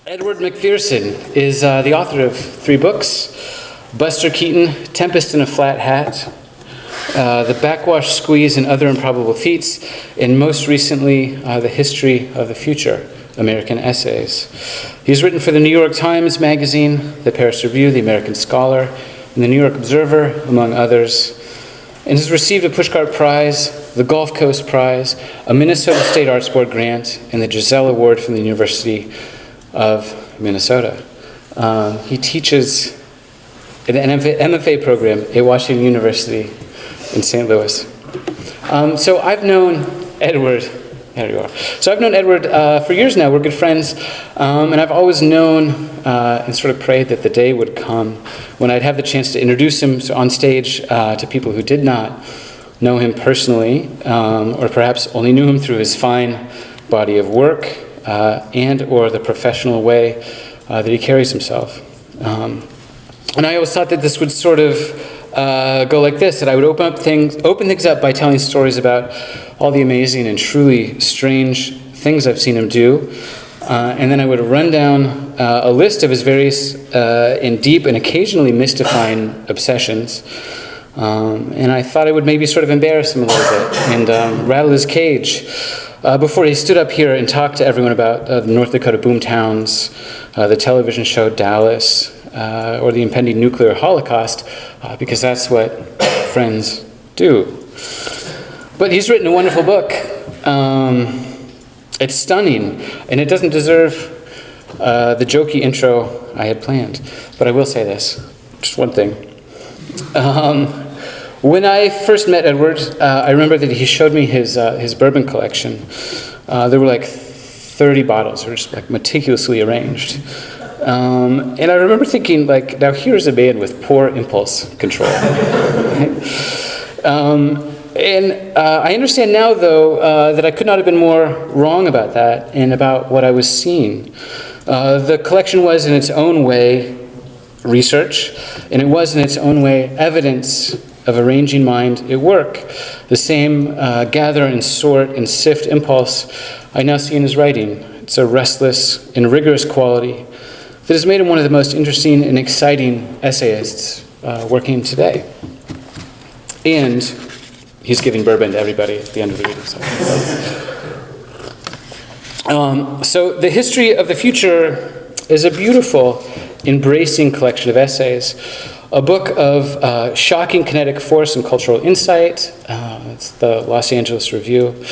Edward McPherson is the author of 3 books: Buster Keaton, Tempest in a Flat Hat, The Backwash Squeeze and Other Improbable Feats, and most recently, The History of the Future, American Essays. He's written for the New York Times Magazine, the Paris Review, the American Scholar, and the New York Observer, among others, and has received a Pushcart Prize, the Gulf Coast Prize, a Minnesota State Arts Board grant, and the Giselle Award from the University of Minnesota. He teaches at an MFA program at Washington University in St. Louis. So I've known Edward, there you are. So I've known Edward for years now. We're good friends. And I've always known and sort of prayed that the day would come when I'd have the chance to introduce him on stage to people who did not know him personally, or perhaps only knew him through his fine body of work and or the professional way that he carries himself. And I always thought that this would sort of go like this, that I would open things up by telling stories about all the amazing and truly strange things I've seen him do. And then I would run down a list of his various and deep and occasionally mystifying obsessions. And I thought I would maybe sort of embarrass him a little bit and rattle his cage before he stood up here and talked to everyone about the North Dakota boomtowns, the television show Dallas, or the impending nuclear holocaust, because that's what friends do. But he's written a wonderful book. It's stunning, and it doesn't deserve the jokey intro I had planned. But I will say this, just one thing. When I first met Edward, I remember that he showed me his bourbon collection. There were like 30 bottles, they were just like meticulously arranged. And I remember thinking, like, now here's a man with poor impulse control. And I understand now, though, that I could not have been more wrong about that and about what I was seeing. The collection was, in its own way, research, and it was, in its own way, evidence of a ranging mind at work. The same gather and sort and sift impulse I now see in his writing. It's a restless and rigorous quality that has made him one of the most interesting and exciting essayists working today. And he's giving bourbon to everybody at the end of the reading. So The History of the Future is a beautiful, embracing collection of essays, a book of shocking kinetic force and cultural insight. It's the Los Angeles Review.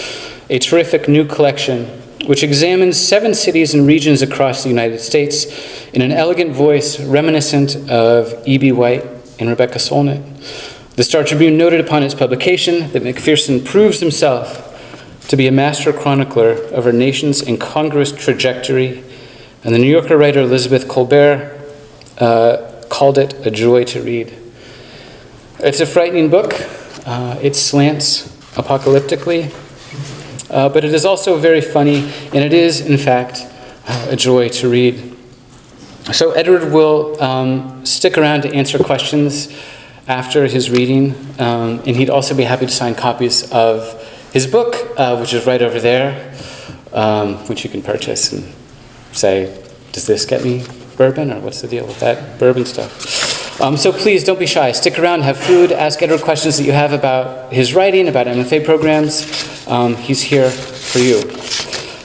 A terrific new collection which examines 7 cities and regions across the United States in an elegant voice reminiscent of E.B. White and Rebecca Solnit. The Star Tribune noted upon its publication that McPherson proves himself to be a master chronicler of our nation's incongruous trajectory, and the New Yorker writer Elizabeth Colbert called it a joy to read. It's a frightening book. It slants apocalyptically, but it is also very funny, and it is, in fact, a joy to read. So Edward will stick around to answer questions after his reading, and he'd also be happy to sign copies of his book, which is right over there, which you can purchase and say, does this get me bourbon, or what's the deal with that bourbon stuff? So please don't be shy. Stick around, have food, ask Edward questions that you have about his writing, about MFA programs. He's here for you.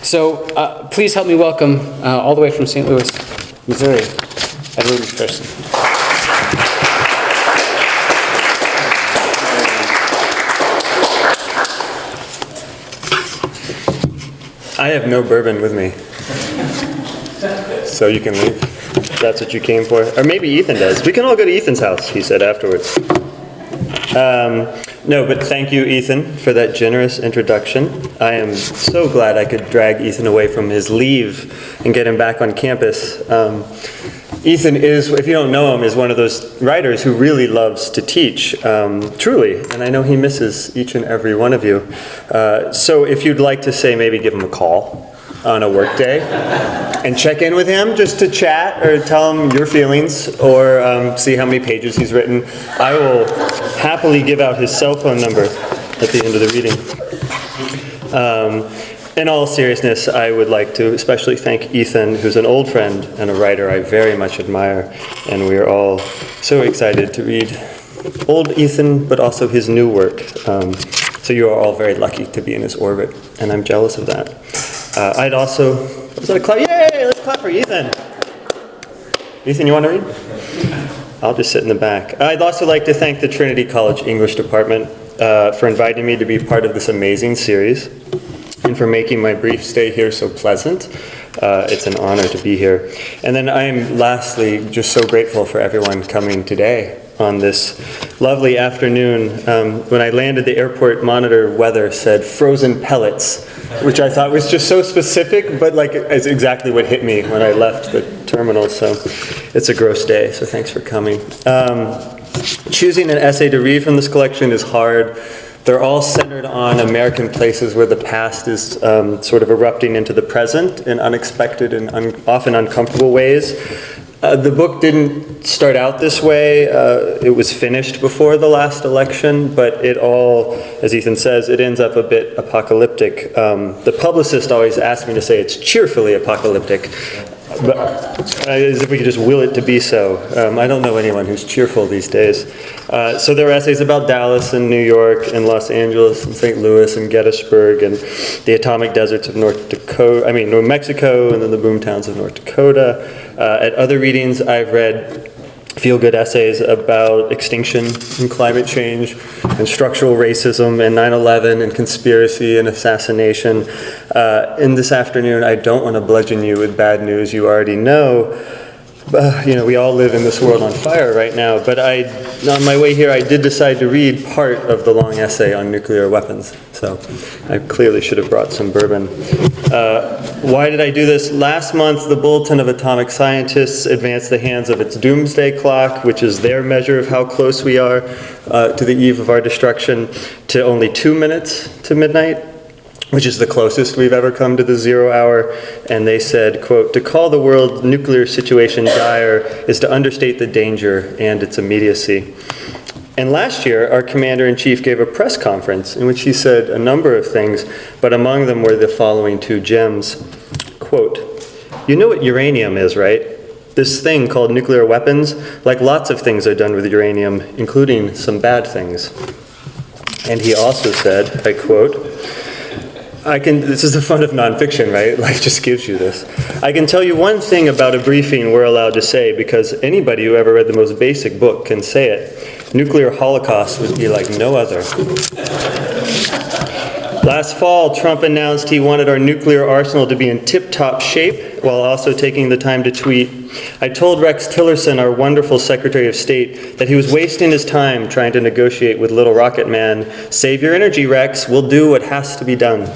So please help me welcome, all the way from St. Louis, Missouri, Edward McPherson. I have no bourbon with me, so you can leave. That's what you came for. Or maybe Ethan does. We can all go to Ethan's house, he said afterwards. No, but thank you, Ethan, for that generous introduction. I am so glad I could drag Ethan away from his leave and get him back on campus. Ethan is, if you don't know him, is one of those writers who really loves to teach, truly. And I know he misses each and every one of you. So if you'd like to say, maybe give him a call on a work day and check in with him just to chat or tell him your feelings or see how many pages he's written, I will happily give out his cell phone number at the end of the reading. In all seriousness, I would like to especially thank Ethan, who's an old friend and a writer I very much admire, and we are all so excited to read old Ethan, but also his new work. So you are all very lucky to be in his orbit, and I'm jealous of that. I'd also, was that a clap? Yay, let's clap for Ethan. Ethan, you want to read? I'll just sit in the back. I'd also like to thank the Trinity College English Department for inviting me to be part of this amazing series and for making my brief stay here so pleasant. It's an honor to be here. And then I'm lastly just so grateful for everyone coming today on this lovely afternoon. When I landed, the airport monitor weather said frozen pellets, which I thought was just so specific, but like it's exactly what hit me when I left the terminal. So it's a gross day, so thanks for coming. Choosing an essay to read from this collection is hard. They're all centered on American places where the past is sort of erupting into the present in unexpected and often uncomfortable ways. The book didn't start out this way. It was finished before the last election, but it all, as Ethan says, it ends up a bit apocalyptic. The publicist always asked me to say it's cheerfully apocalyptic, but as if we could just will it to be so. I don't know anyone who's cheerful these days. So there are essays about Dallas and New York and Los Angeles and St. Louis and Gettysburg and the atomic deserts of New Mexico, and then the boomtowns of North Dakota. At other readings, I've read feel-good essays about extinction and climate change and structural racism and 9/11 and conspiracy and assassination. In this afternoon, I don't want to bludgeon you with bad news you already know. We all live in this world on fire right now, but on my way here, I did decide to read part of the long essay on nuclear weapons, so I clearly should have brought some bourbon. Why did I do this? Last month, the Bulletin of Atomic Scientists advanced the hands of its doomsday clock, which is their measure of how close we are to the eve of our destruction, to only 2 minutes to midnight, which is the closest we've ever come to the 0 hour. And they said, quote, "To call the world's nuclear situation dire is to understate the danger and its immediacy." And last year, our commander-in-chief gave a press conference in which he said a number of things, but among them were the following two gems. Quote, "You know what uranium is, right? This thing called nuclear weapons, like lots of things are done with uranium, including some bad things." And he also said, I quote, this is the fun of nonfiction, right? Life just gives you this. "I can tell you one thing about a briefing we're allowed to say, because anybody who ever read the most basic book can say it. Nuclear holocaust would be like no other." Last fall, Trump announced he wanted our nuclear arsenal to be in tip-top shape, while also taking the time to tweet, "I told Rex Tillerson, our wonderful Secretary of State, that he was wasting his time trying to negotiate with Little Rocket Man. Save your energy, Rex. We'll do what has to be done."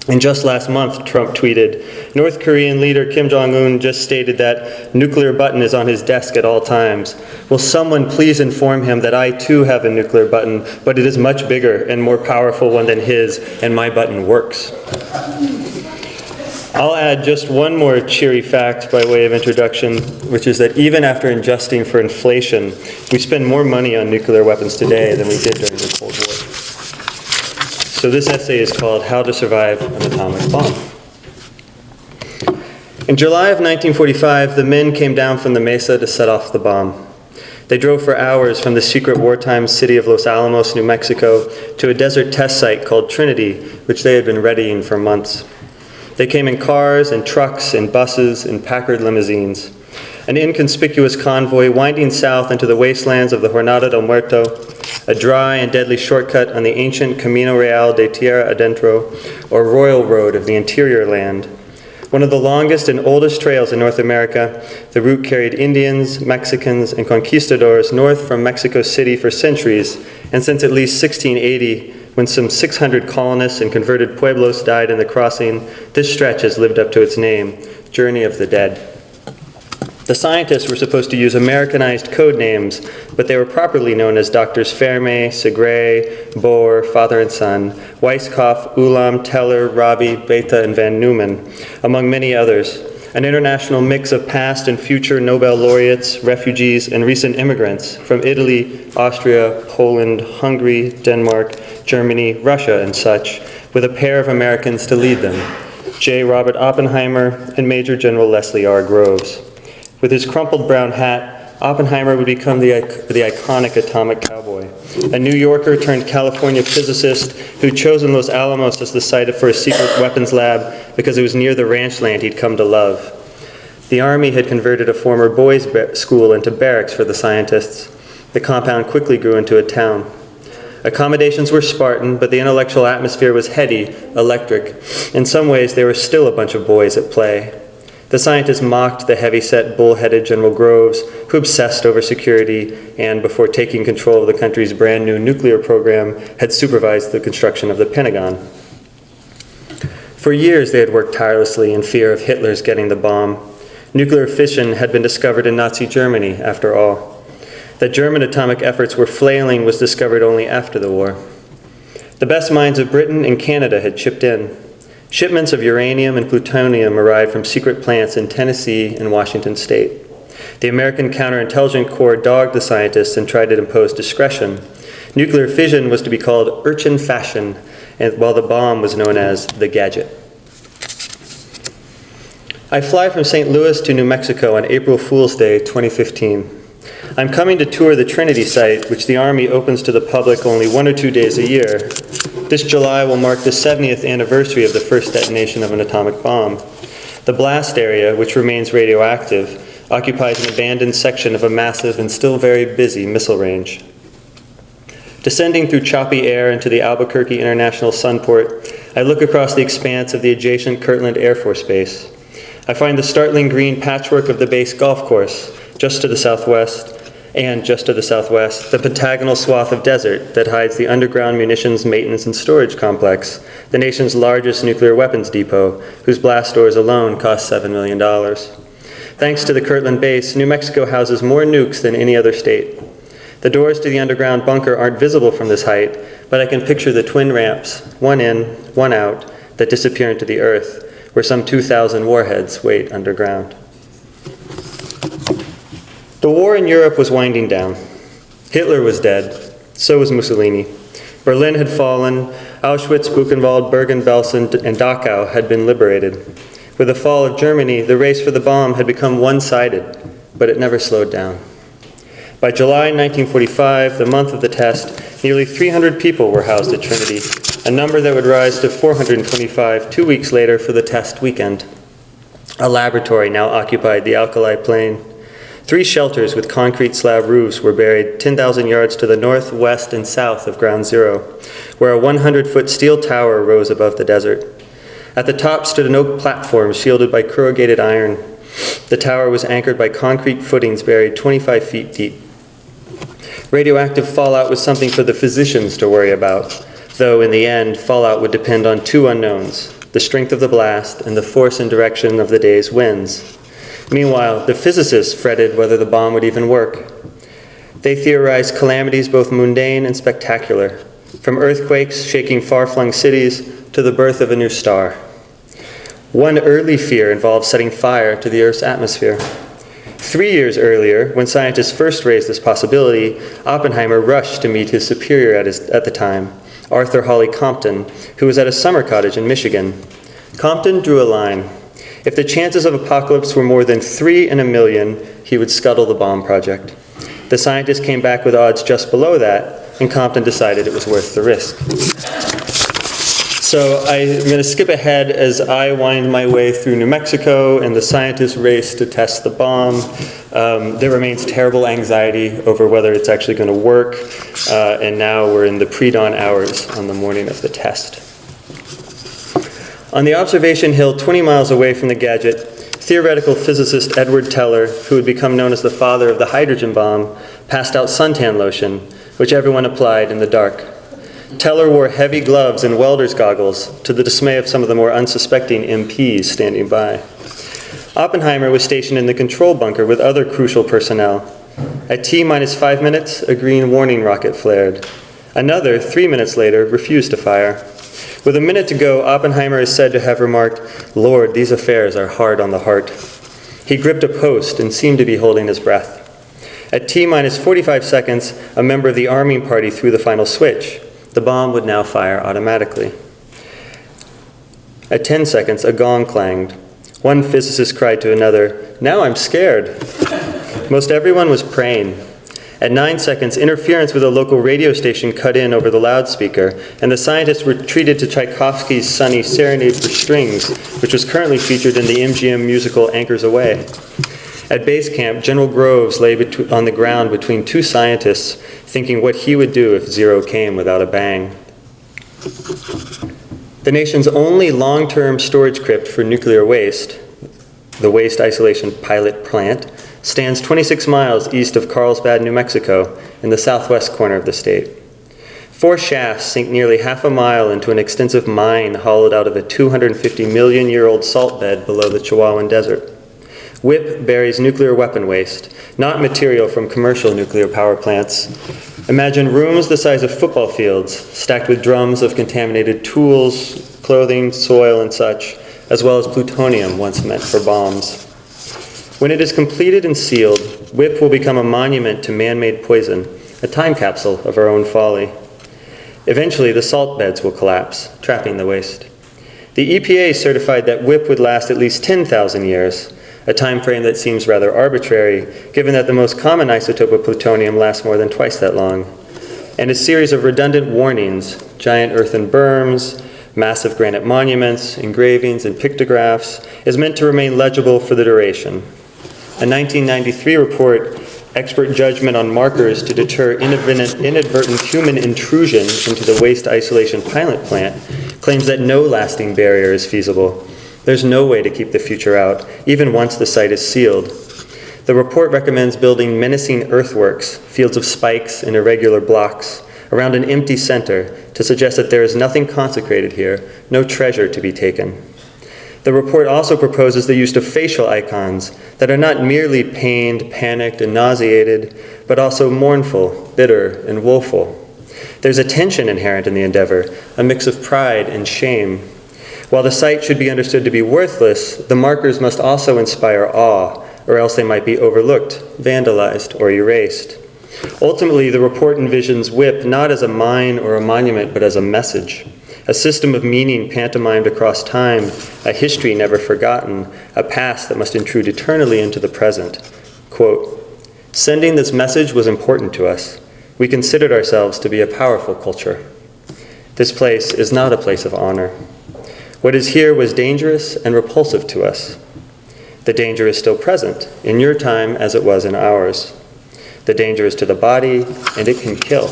And just last month, Trump tweeted, "North Korean leader Kim Jong-un just stated that nuclear button is on his desk at all times. Will someone please inform him that I too have a nuclear button, but it is much bigger and more powerful one than his, and my button works." I'll add just one more cheery fact by way of introduction, which is that even after adjusting for inflation, we spend more money on nuclear weapons today than we did during the Cold War. So this essay is called "How to Survive an Atomic Bomb." In July of 1945, the men came down from the mesa to set off the bomb. They drove for hours from the secret wartime city of Los Alamos, New Mexico, to a desert test site called Trinity, which they had been readying for months. They came in cars and trucks and buses and Packard limousines. An inconspicuous convoy winding south into the wastelands of the Jornada del Muerto, a dry and deadly shortcut on the ancient Camino Real de Tierra Adentro, or Royal Road of the interior land. One of the longest and oldest trails in North America, the route carried Indians, Mexicans, and conquistadors north from Mexico City for centuries, and since at least 1680, when some 600 colonists and converted pueblos died in the crossing, this stretch has lived up to its name, Journey of the Dead. The scientists were supposed to use Americanized code names, but they were properly known as Doctors Fermi, Segre, Bohr, Father and Son, Weisskopf, Ulam, Teller, Rabi, Bethe, and Van Neumann, among many others. An international mix of past and future Nobel laureates, refugees, and recent immigrants from Italy, Austria, Poland, Hungary, Denmark, Germany, Russia, and such, with a pair of Americans to lead them, J. Robert Oppenheimer and Major General Leslie R. Groves. With his crumpled brown hat, Oppenheimer would become the iconic atomic cowboy, a New Yorker turned California physicist who'd chosen Los Alamos as the site for a secret weapons lab because it was near the ranch land he'd come to love. The Army had converted a former boys' school into barracks for the scientists. The compound quickly grew into a town. Accommodations were Spartan, but the intellectual atmosphere was heady, electric. In some ways, there were still a bunch of boys at play. The scientists mocked the heavy-set, bull-headed General Groves, who obsessed over security and, before taking control of the country's brand-new nuclear program, had supervised the construction of the Pentagon. For years, they had worked tirelessly in fear of Hitler's getting the bomb. Nuclear fission had been discovered in Nazi Germany, after all. That German atomic efforts were flailing was discovered only after the war. The best minds of Britain and Canada had chipped in. Shipments of uranium and plutonium arrived from secret plants in Tennessee and Washington state. The American Counterintelligence Corps dogged the scientists and tried to impose discretion. Nuclear fission was to be called urchin fashion, while the bomb was known as the gadget. I fly from St. Louis to New Mexico on April Fool's Day 2015. I'm coming to tour the Trinity site, which the Army opens to the public only 1 or 2 days a year. This July will mark the 70th anniversary of the first detonation of an atomic bomb. The blast area, which remains radioactive, occupies an abandoned section of a massive and still very busy missile range. Descending through choppy air into the Albuquerque International Sunport, I look across the expanse of the adjacent Kirtland Air Force Base. I find the startling green patchwork of the base golf course, just to the southwest, the pentagonal swath of desert that hides the underground munitions maintenance and storage complex, the nation's largest nuclear weapons depot, whose blast doors alone cost $7 million. Thanks to the Kirtland base, New Mexico houses more nukes than any other state. The doors to the underground bunker aren't visible from this height, but I can picture the twin ramps, one in, one out, that disappear into the earth, where some 2,000 warheads wait underground. The war in Europe was winding down. Hitler was dead. So was Mussolini. Berlin had fallen. Auschwitz, Buchenwald, Bergen-Belsen, and Dachau had been liberated. With the fall of Germany, the race for the bomb had become one-sided, but it never slowed down. By July 1945, the month of the test, nearly 300 people were housed at Trinity, a number that would rise to 425 2 weeks later for the test weekend. A laboratory now occupied the alkali plain. 3 shelters with concrete slab roofs were buried 10,000 yards to the north, west, and south of Ground Zero, where a 100-foot steel tower rose above the desert. At the top stood an oak platform shielded by corrugated iron. The tower was anchored by concrete footings buried 25 feet deep. Radioactive fallout was something for the physicians to worry about, though in the end, fallout would depend on 2 unknowns: the strength of the blast and the force and direction of the day's winds. Meanwhile, the physicists fretted whether the bomb would even work. They theorized calamities both mundane and spectacular, from earthquakes shaking far-flung cities to the birth of a new star. One early fear involved setting fire to the Earth's atmosphere. 3 years earlier, when scientists first raised this possibility, Oppenheimer rushed to meet his superior at the time, Arthur Hawley Compton, who was at a summer cottage in Michigan. Compton drew a line. If the chances of apocalypse were more than 3 in a million, he would scuttle the bomb project. The scientists came back with odds just below that, and Compton decided it was worth the risk. So I'm going to skip ahead as I wind my way through New Mexico and the scientists race to test the bomb. There remains terrible anxiety over whether it's actually going to work, and now we're in the pre-dawn hours on the morning of the test. On the observation hill 20 miles away from the gadget, theoretical physicist Edward Teller, who would become known as the father of the hydrogen bomb, passed out suntan lotion, which everyone applied in the dark. Teller wore heavy gloves and welder's goggles, to the dismay of some of the more unsuspecting MPs standing by. Oppenheimer was stationed in the control bunker with other crucial personnel. At T-minus 5 minutes, a green warning rocket flared. Another, 3 minutes later, refused to fire. With a minute to go, Oppenheimer is said to have remarked, "Lord, these affairs are hard on the heart." He gripped a post and seemed to be holding his breath. At T-minus 45 seconds, a member of the arming party threw the final switch. The bomb would now fire automatically. At 10 seconds, a gong clanged. One physicist cried to another, "Now I'm scared." Most everyone was praying. At 9 seconds, interference with a local radio station cut in over the loudspeaker, and the scientists retreated to Tchaikovsky's sunny Serenade for Strings, which was currently featured in the MGM musical Anchors Aweigh. At base camp, General Groves lay on the ground between two scientists, thinking what he would do if zero came without a bang. The nation's only long-term storage crypt for nuclear waste, the Waste Isolation Pilot Plant, stands 26 miles east of Carlsbad, New Mexico, in the southwest corner of the state. 4 shafts sink nearly half a mile into an extensive mine hollowed out of a 250-million-year-old salt bed below the Chihuahuan Desert. WIPP buries nuclear weapon waste, not material from commercial nuclear power plants. Imagine rooms the size of football fields, stacked with drums of contaminated tools, clothing, soil, and such, as well as plutonium once meant for bombs. When it is completed and sealed, WIPP will become a monument to man-made poison, a time capsule of our own folly. Eventually, the salt beds will collapse, trapping the waste. The EPA certified that WIPP would last at least 10,000 years, a time frame that seems rather arbitrary, given that the most common isotope of plutonium lasts more than twice that long. And a series of redundant warnings, giant earthen berms, massive granite monuments, engravings, and pictographs, is meant to remain legible for the duration. A 1993 report, Expert Judgment on Markers to Deter Inadvertent Human Intrusion into the Waste Isolation Pilot Plant, claims that no lasting barrier is feasible. There's no way to keep the future out, even once the site is sealed. The report recommends building menacing earthworks, fields of spikes and irregular blocks, around an empty center to suggest that there is nothing consecrated here, no treasure to be taken. The report also proposes the use of facial icons that are not merely pained, panicked, and nauseated, but also mournful, bitter, and woeful. There's a tension inherent in the endeavor, a mix of pride and shame. While the site should be understood to be worthless, the markers must also inspire awe, or else they might be overlooked, vandalized, or erased. Ultimately, the report envisions WIPP not as a mine or a monument, but as a message. A system of meaning pantomimed across time, a history never forgotten, a past that must intrude eternally into the present. Quote, "Sending this message was important to us. We considered ourselves to be a powerful culture. This place is not a place of honor. What is here was dangerous and repulsive to us. The danger is still present, in your time as it was in ours. The danger is to the body, and it can kill."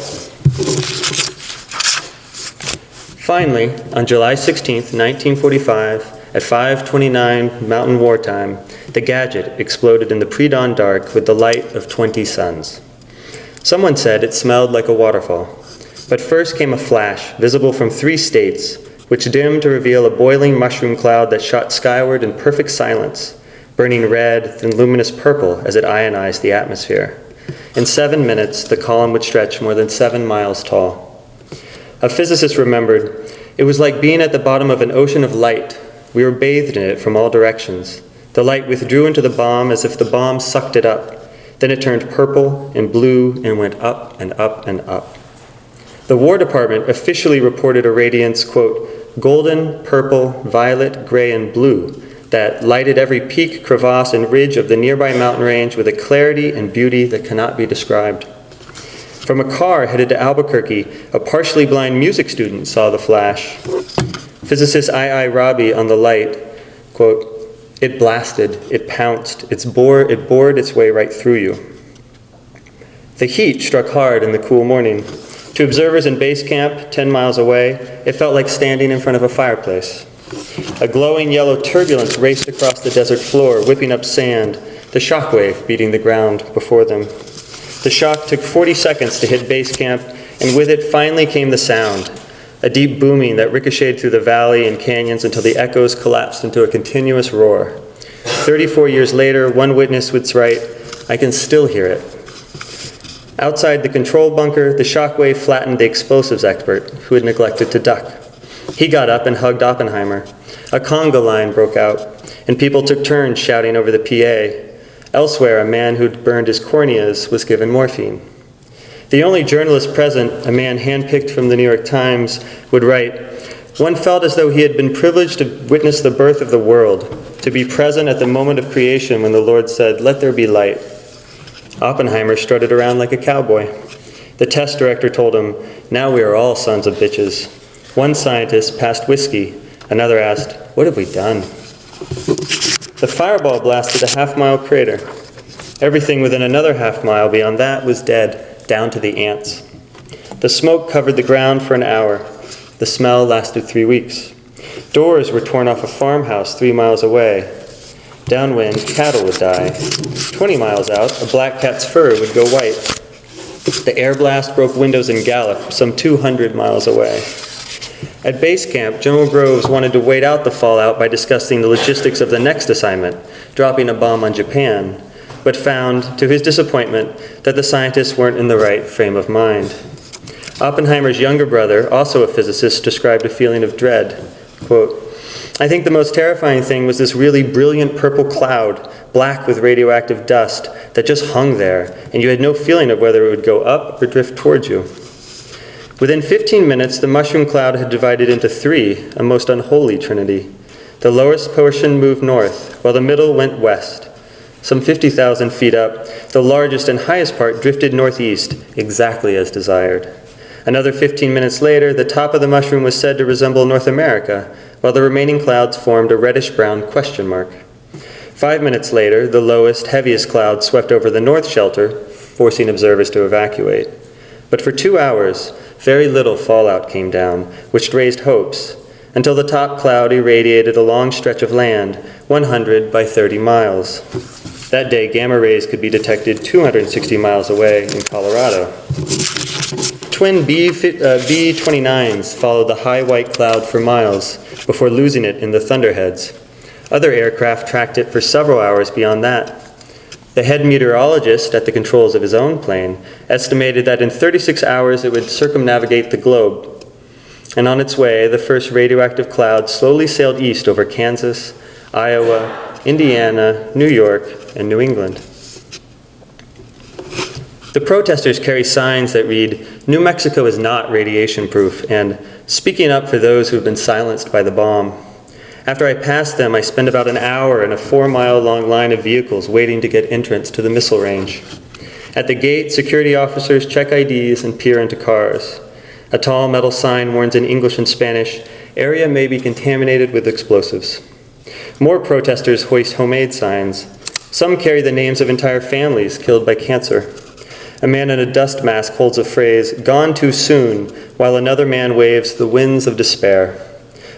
Finally, on July 16, 1945, at 5:29 Mountain War Time, the gadget exploded in the pre-dawn dark with the light of 20 suns. Someone said it smelled like a waterfall. But first came a flash, visible from 3 states, which dimmed to reveal a boiling mushroom cloud that shot skyward in perfect silence, burning red, then luminous purple as it ionized the atmosphere. In 7 minutes, the column would stretch more than 7 miles tall. A physicist remembered, "It was like being at the bottom of an ocean of light. We were bathed in it from all directions. The light withdrew into the bomb as if the bomb sucked it up. Then it turned purple and blue and went up and up and up." The War Department officially reported a radiance, quote, "golden, purple, violet, gray, and blue, that lighted every peak, crevasse, and ridge of the nearby mountain range with a clarity and beauty that cannot be described." From a car headed to Albuquerque, a partially blind music student saw the flash. Physicist I.I. Rabi on the light, quote, "It blasted, it pounced, it bored its way right through you." The heat struck hard in the cool morning. To observers in base camp, 10 miles away, it felt like standing in front of a fireplace. A glowing yellow turbulence raced across the desert floor, whipping up sand, the shockwave beating the ground before them. The shock took 40 seconds to hit base camp, and with it finally came the sound, a deep booming that ricocheted through the valley and canyons until the echoes collapsed into a continuous roar. 34 years later, one witness would write, "I can still hear it." Outside the control bunker, the shockwave flattened the explosives expert, who had neglected to duck. He got up and hugged Oppenheimer. A conga line broke out, and people took turns shouting over the PA. Elsewhere, a man who'd burned his corneas was given morphine. The only journalist present, a man handpicked from the New York Times, would write, One felt as though he had been privileged to witness the birth of the world, to be present at the moment of creation when the Lord said, "Let there be light." Oppenheimer strutted around like a cowboy. The test director told him, "Now we are all sons of bitches." One scientist passed whiskey. Another asked, "What have we done?" The fireball blasted a half-mile crater. Everything within another half-mile beyond that was dead, down to the ants. The smoke covered the ground for an hour. The smell lasted 3 weeks. Doors were torn off a farmhouse 3 miles away. Downwind, cattle would die. 20 miles out, a black cat's fur would go white. The air blast broke windows in Gallup, some 200 miles away. At base camp, General Groves wanted to wait out the fallout by discussing the logistics of the next assignment, dropping a bomb on Japan, but found, to his disappointment, that the scientists weren't in the right frame of mind. Oppenheimer's younger brother, also a physicist, described a feeling of dread. Quote, "I think the most terrifying thing was this really brilliant purple cloud, black with radioactive dust, that just hung there, and you had no feeling of whether it would go up or drift towards you." Within 15 minutes, the mushroom cloud had divided into 3, a most unholy trinity. The lowest portion moved north, while the middle went west. Some 50,000 feet up, the largest and highest part drifted northeast, exactly as desired. Another 15 minutes later, the top of the mushroom was said to resemble North America, while the remaining clouds formed a reddish-brown question mark. 5 minutes later, the lowest, heaviest cloud swept over the north shelter, forcing observers to evacuate. But for 2 hours, very little fallout came down, which raised hopes, until the top cloud irradiated a long stretch of land, 100 by 30 miles. That day, gamma rays could be detected 260 miles away in Colorado. Twin B-29s followed the high white cloud for miles before losing it in the thunderheads. Other aircraft tracked it for several hours beyond that. The head meteorologist at the controls of his own plane estimated that in 36 hours it would circumnavigate the globe. And on its way, the first radioactive cloud slowly sailed east over Kansas, Iowa, Indiana, New York, and New England. The protesters carry signs that read, "New Mexico is not radiation-proof," and "Speaking up for those who have been silenced by the bomb." After I pass them, I spend about an hour in a 4-mile-long line of vehicles waiting to get entrance to the missile range. At the gate, security officers check IDs and peer into cars. A tall metal sign warns in English and Spanish, "Area may be contaminated with explosives." More protesters hoist homemade signs. Some carry the names of entire families killed by cancer. A man in a dust mask holds a phrase, "Gone too soon," while another man waves, "The winds of despair."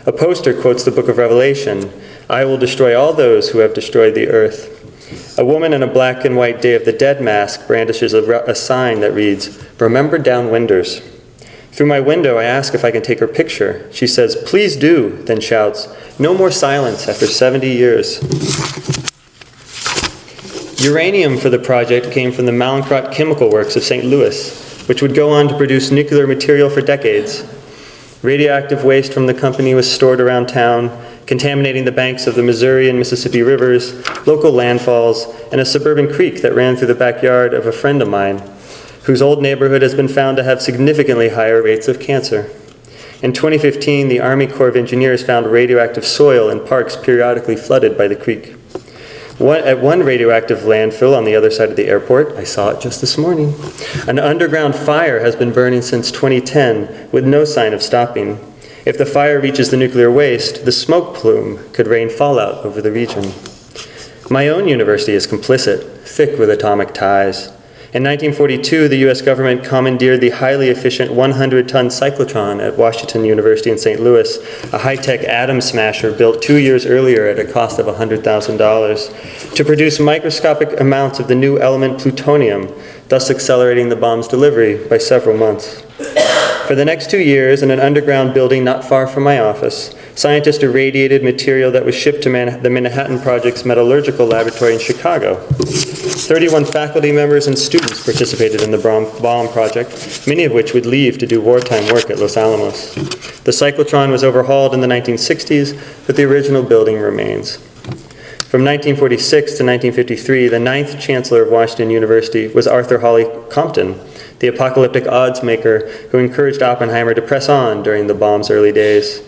A poster quotes the book of Revelation, "I will destroy all those who have destroyed the earth." A woman in a black and white Day of the Dead mask brandishes a sign that reads, "Remember downwinders." Through my window, I ask if I can take her picture. She says, "Please do," then shouts, "No more silence after 70 years." Uranium for the project came from the Mallinckrodt Chemical Works of St. Louis, which would go on to produce nuclear material for decades. Radioactive waste from the company was stored around town, contaminating the banks of the Missouri and Mississippi rivers, local landfalls, and a suburban creek that ran through the backyard of a friend of mine, whose old neighborhood has been found to have significantly higher rates of cancer. In 2015, the Army Corps of Engineers found radioactive soil in parks periodically flooded by the creek. At one radioactive landfill on the other side of the airport, I saw it just this morning, an underground fire has been burning since 2010 with no sign of stopping. If the fire reaches the nuclear waste, the smoke plume could rain fallout over the region. My own university is complicit, thick with atomic ties. In 1942, the U.S. government commandeered the highly efficient 100-ton cyclotron at Washington University in St. Louis, a high-tech atom smasher built 2 years earlier at a cost of $100,000, to produce microscopic amounts of the new element plutonium, thus accelerating the bomb's delivery by several months. For the next 2 years, in an underground building not far from my office, scientists irradiated material that was shipped to the Manhattan Project's metallurgical laboratory in Chicago. 31 faculty members and students participated in the bomb project, many of which would leave to do wartime work at Los Alamos. The cyclotron was overhauled in the 1960s, but the original building remains. From 1946 to 1953, the 9th Chancellor of Washington University was Arthur Holly Compton, the apocalyptic odds maker who encouraged Oppenheimer to press on during the bomb's early days.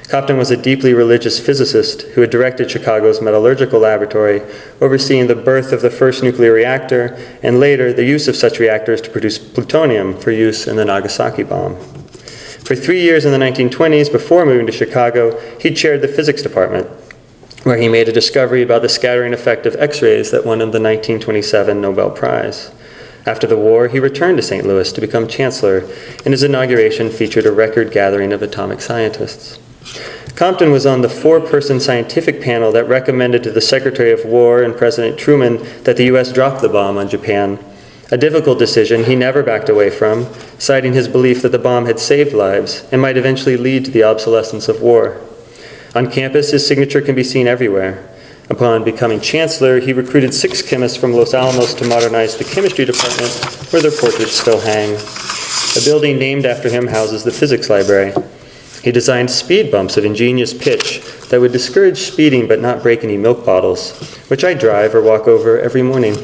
Compton was a deeply religious physicist who had directed Chicago's metallurgical laboratory, overseeing the birth of the first nuclear reactor and later the use of such reactors to produce plutonium for use in the Nagasaki bomb. For 3 years in the 1920s, before moving to Chicago, he chaired the physics department, where he made a discovery about the scattering effect of X-rays that won him the 1927 Nobel Prize. After the war, he returned to St. Louis to become chancellor, and his inauguration featured a record gathering of atomic scientists. Compton was on the 4-person scientific panel that recommended to the Secretary of War and President Truman that the U.S. drop the bomb on Japan, a difficult decision he never backed away from, citing his belief that the bomb had saved lives and might eventually lead to the obsolescence of war. On campus, his signature can be seen everywhere. Upon becoming chancellor, he recruited 6 chemists from Los Alamos to modernize the chemistry department, where their portraits still hang. A building named after him houses the physics library. He designed speed bumps of ingenious pitch that would discourage speeding but not break any milk bottles, which I drive or walk over every morning.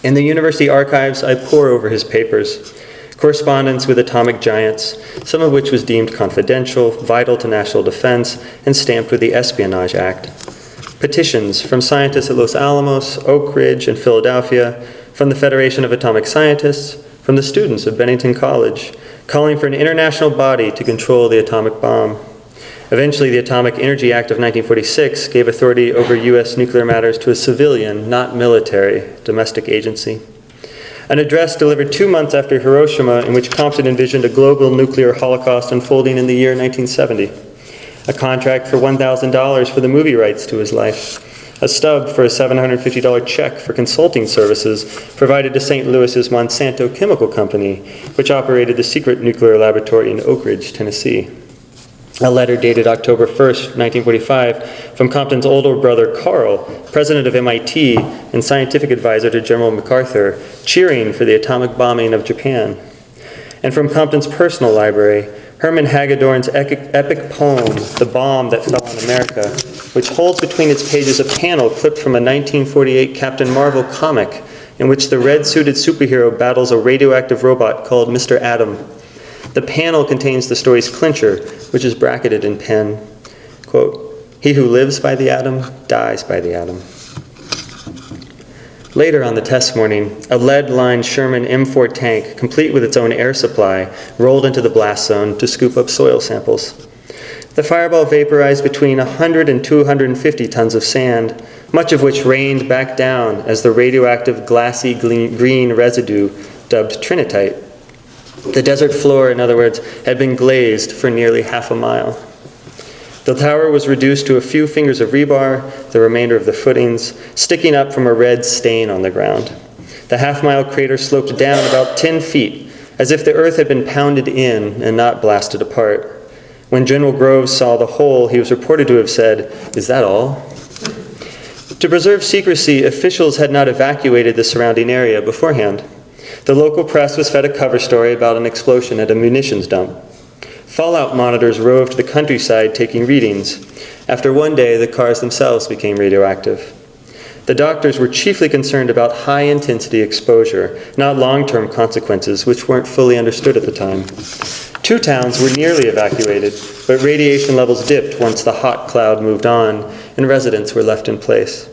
In the university archives, I pore over his papers, correspondence with atomic giants, some of which was deemed confidential, vital to national defense, and stamped with the Espionage Act. Petitions from scientists at Los Alamos, Oak Ridge, and Philadelphia, from the Federation of Atomic Scientists, from the students of Bennington College, calling for an international body to control the atomic bomb. Eventually, the Atomic Energy Act of 1946 gave authority over U.S. nuclear matters to a civilian, not military, domestic agency. An address delivered 2 months after Hiroshima in which Compton envisioned a global nuclear holocaust unfolding in the year 1970. A contract for $1,000 for the movie rights to his life. A stub for a $750 check for consulting services provided to St. Louis's Monsanto Chemical Company, which operated the secret nuclear laboratory in Oak Ridge, Tennessee. A letter dated October 1st, 1945, from Compton's older brother Carl, president of MIT and scientific advisor to General MacArthur, cheering for the atomic bombing of Japan. And from Compton's personal library, Herman Hagedorn's epic poem, The Bomb That Fell on America, which holds between its pages a panel clipped from a 1948 Captain Marvel comic in which the red-suited superhero battles a radioactive robot called Mr. Atom. The panel contains the story's clincher, which is bracketed in pen. Quote, "He who lives by the atom dies by the atom." Later on the test morning, a lead-lined Sherman M4 tank, complete with its own air supply, rolled into the blast zone to scoop up soil samples. The fireball vaporized between 100 and 250 tons of sand, much of which rained back down as the radioactive glassy green residue dubbed trinitite. The desert floor, in other words, had been glazed for nearly half a mile. The tower was reduced to a few fingers of rebar, the remainder of the footings, sticking up from a red stain on the ground. The half-mile crater sloped down about 10 feet, as if the earth had been pounded in and not blasted apart. When General Groves saw the hole, he was reported to have said, "Is that all?" To preserve secrecy, officials had not evacuated the surrounding area beforehand. The local press was fed a cover story about an explosion at a munitions dump. Fallout monitors roved the countryside taking readings. After one day, the cars themselves became radioactive. The doctors were chiefly concerned about high-intensity exposure, not long-term consequences, which weren't fully understood at the time. 2 towns were nearly evacuated, but radiation levels dipped once the hot cloud moved on, and residents were left in place.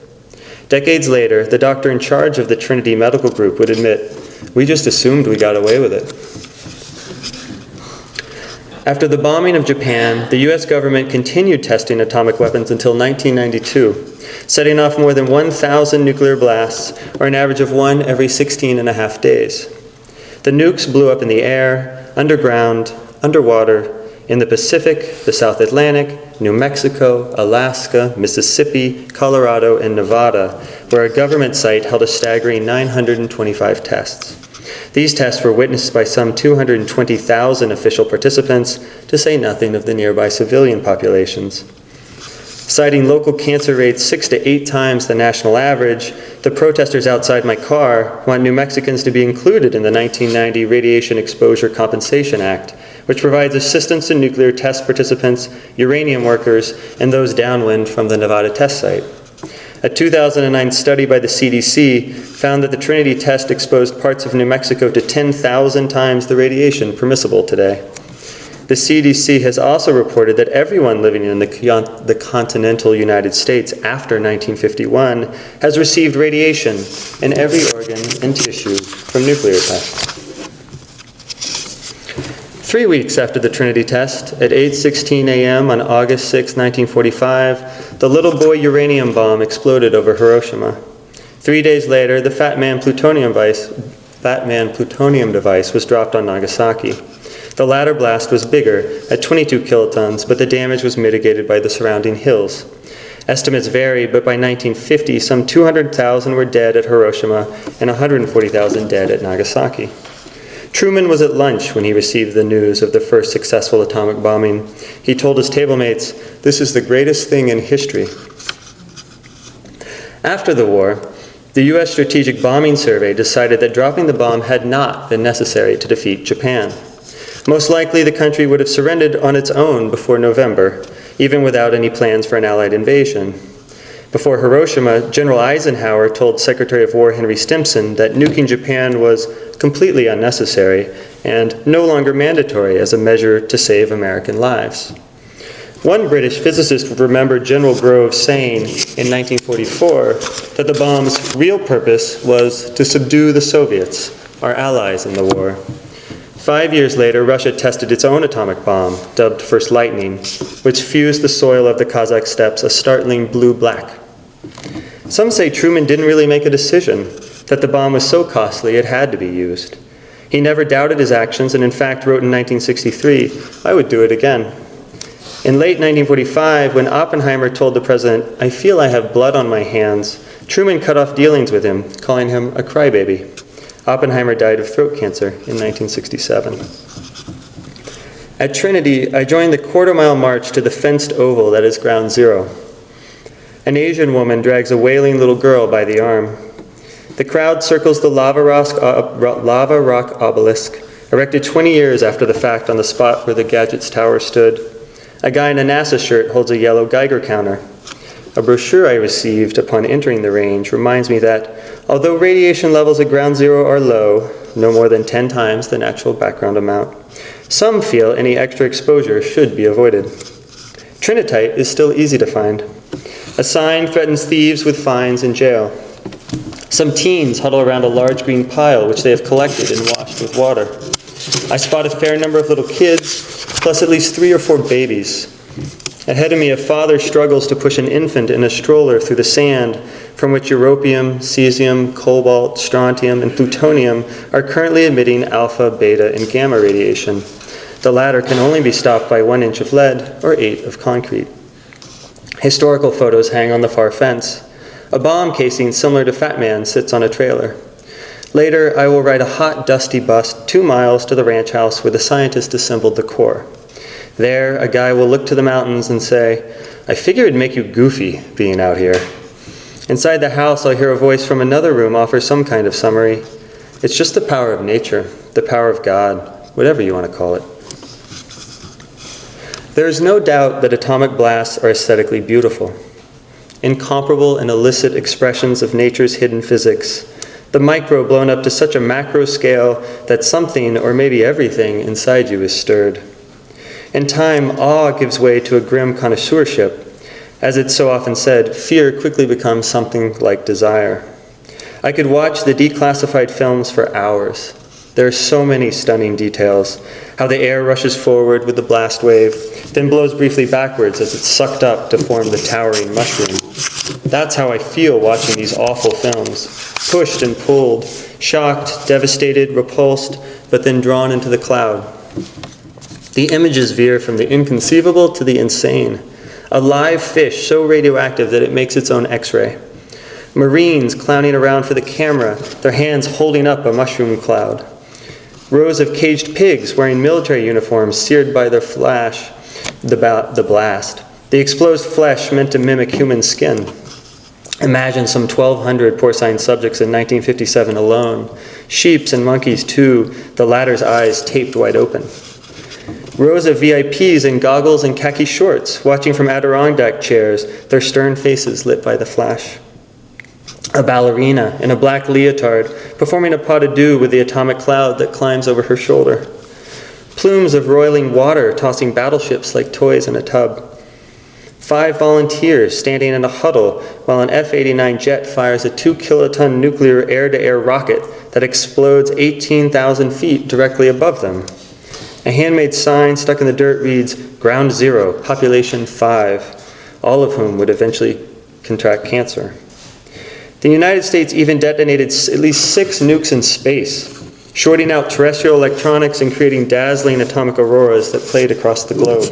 Decades later, the doctor in charge of the Trinity Medical Group would admit, "We just assumed we got away with it." After the bombing of Japan, the U.S. government continued testing atomic weapons until 1992, setting off more than 1,000 nuclear blasts, or an average of 1 every 16 and a half days. The nukes blew up in the air, underground, underwater, in the Pacific, the South Atlantic, New Mexico, Alaska, Mississippi, Colorado, and Nevada, where a government site held a staggering 925 tests. These tests were witnessed by some 220,000 official participants, to say nothing of the nearby civilian populations. Citing local cancer rates 6 to 8 times the national average, the protesters outside my car want New Mexicans to be included in the 1990 Radiation Exposure Compensation Act, which provides assistance to nuclear test participants, uranium workers, and those downwind from the Nevada test site. A 2009 study by the CDC found that the Trinity test exposed parts of New Mexico to 10,000 times the radiation permissible today. The CDC has also reported that everyone living in the continental United States after 1951 has received radiation in every organ and tissue from nuclear tests. 3 weeks after the Trinity test, at 8:16 a.m. on August 6, 1945, the little boy uranium bomb exploded over Hiroshima. 3 days later, the Fat Man plutonium device was dropped on Nagasaki. The latter blast was bigger, at 22 kilotons, but the damage was mitigated by the surrounding hills. Estimates vary, but by 1950, some 200,000 were dead at Hiroshima and 140,000 dead at Nagasaki. Truman was at lunch when he received the news of the first successful atomic bombing. He told his table mates, "This is the greatest thing in history." After the war, the U.S. Strategic Bombing Survey decided that dropping the bomb had not been necessary to defeat Japan. Most likely, the country would have surrendered on its own before November, even without any plans for an Allied invasion. Before Hiroshima, General Eisenhower told Secretary of War Henry Stimson that nuking Japan was completely unnecessary and no longer mandatory as a measure to save American lives. One British physicist remembered General Grove saying in 1944 that the bomb's real purpose was to subdue the Soviets, our allies in the war. 5 years later, Russia tested its own atomic bomb, dubbed First Lightning, which fused the soil of the Kazakh steppes a startling blue-black. Some say Truman didn't really make a decision, that the bomb was so costly it had to be used. He never doubted his actions and in fact wrote in 1963, "I would do it again." In late 1945, when Oppenheimer told the president, "I feel I have blood on my hands," Truman cut off dealings with him, calling him a crybaby. Oppenheimer died of throat cancer in 1967. At Trinity, I joined the quarter-mile march to the fenced oval that is Ground Zero. An Asian woman drags a wailing little girl by the arm. The crowd circles the lava rock obelisk, erected 20 years after the fact on the spot where the Gadgets Tower stood. A guy in a NASA shirt holds a yellow Geiger counter. A brochure I received upon entering the range reminds me that, although radiation levels at Ground Zero are low, no more than 10 times the natural background amount, some feel any extra exposure should be avoided. Trinitite is still easy to find. A sign threatens thieves with fines and jail. Some teens huddle around a large green pile which they have collected and washed with water. I spot a fair number of little kids, plus at least 3 or 4 babies. Ahead of me, a father struggles to push an infant in a stroller through the sand from which europium, cesium, cobalt, strontium, and plutonium are currently emitting alpha, beta, and gamma radiation. The latter can only be stopped by 1 inch of lead or 8 of concrete. Historical photos hang on the far fence. A bomb casing similar to Fat Man sits on a trailer. Later, I will ride a hot, dusty bus 2 miles to the ranch house where the scientists assembled the core. There, a guy will look to the mountains and say, "I figure it'd make you goofy being out here." Inside the house, I'll hear a voice from another room offer some kind of summary. It's just the power of nature, the power of God, whatever you want to call it. There is no doubt that atomic blasts are aesthetically beautiful. Incomparable and illicit expressions of nature's hidden physics, the micro blown up to such a macro scale that something, or maybe everything, inside you is stirred. In time, awe gives way to a grim connoisseurship. As it's so often said, fear quickly becomes something like desire. I could watch the declassified films for hours. There are so many stunning details. How the air rushes forward with the blast wave, then blows briefly backwards as it's sucked up to form the towering mushroom. That's how I feel watching these awful films. Pushed and pulled, shocked, devastated, repulsed, but then drawn into the cloud. The images veer from the inconceivable to the insane. A live fish so radioactive that it makes its own X-ray. Marines clowning around for the camera, their hands holding up a mushroom cloud. Rows of caged pigs wearing military uniforms seared by their flash, the blast. The exposed flesh meant to mimic human skin. Imagine some 1,200 porcine subjects in 1957 alone. Sheeps and monkeys too, the latter's eyes taped wide open. Rows of VIPs in goggles and khaki shorts, watching from Adirondack chairs, their stern faces lit by the flash. A ballerina in a black leotard, performing a pas de deux with the atomic cloud that climbs over her shoulder. Plumes of roiling water tossing battleships like toys in a tub. 5 volunteers standing in a huddle while an F-89 jet fires a 2-kiloton nuclear air-to-air rocket that explodes 18,000 feet directly above them. A handmade sign stuck in the dirt reads, "Ground Zero, population 5, all of whom would eventually contract cancer." The United States even detonated at least 6 nukes in space, shorting out terrestrial electronics and creating dazzling atomic auroras that played across the globe.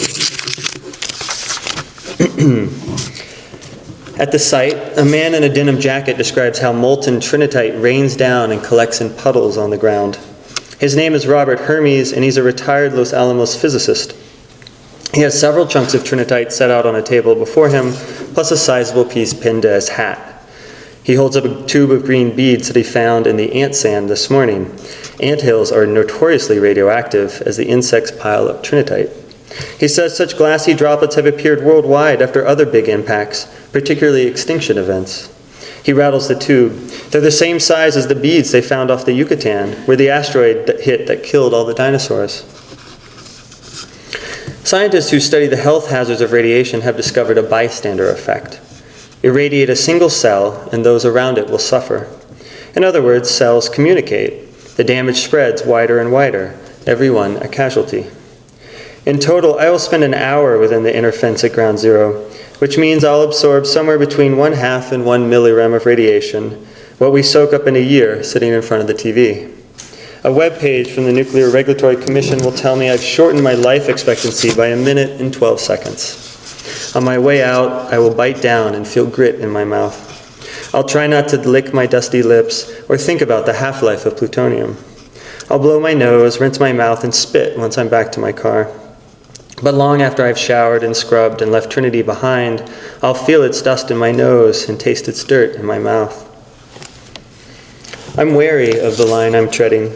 At the site, a man in a denim jacket describes how molten trinitite rains down and collects in puddles on the ground. His name is Robert Hermes, and he's a retired Los Alamos physicist. He has several chunks of trinitite set out on a table before him, plus a sizable piece pinned to his hat. He holds up a tube of green beads that he found in the ant sand this morning. Anthills are notoriously radioactive as the insects pile up trinitite. He says such glassy droplets have appeared worldwide after other big impacts, particularly extinction events. He rattles the tube. They're the same size as the beads they found off the Yucatan, where the asteroid hit that killed all the dinosaurs. Scientists who study the health hazards of radiation have discovered a bystander effect. Irradiate a single cell, and those around it will suffer. In other words, cells communicate. The damage spreads wider and wider, everyone a casualty. In total, I will spend an hour within the inner fence at Ground Zero, which means I'll absorb somewhere between 1/2 and 1 millirem of radiation, what we soak up in a year sitting in front of the TV. A web page from the Nuclear Regulatory Commission will tell me I've shortened my life expectancy by 1 minute and 12 seconds. On my way out, I will bite down and feel grit in my mouth. I'll try not to lick my dusty lips or think about the half-life of plutonium. I'll blow my nose, rinse my mouth, and spit once I'm back to my car. But long after I've showered and scrubbed and left Trinity behind, I'll feel its dust in my nose and taste its dirt in my mouth. I'm wary of the line I'm treading.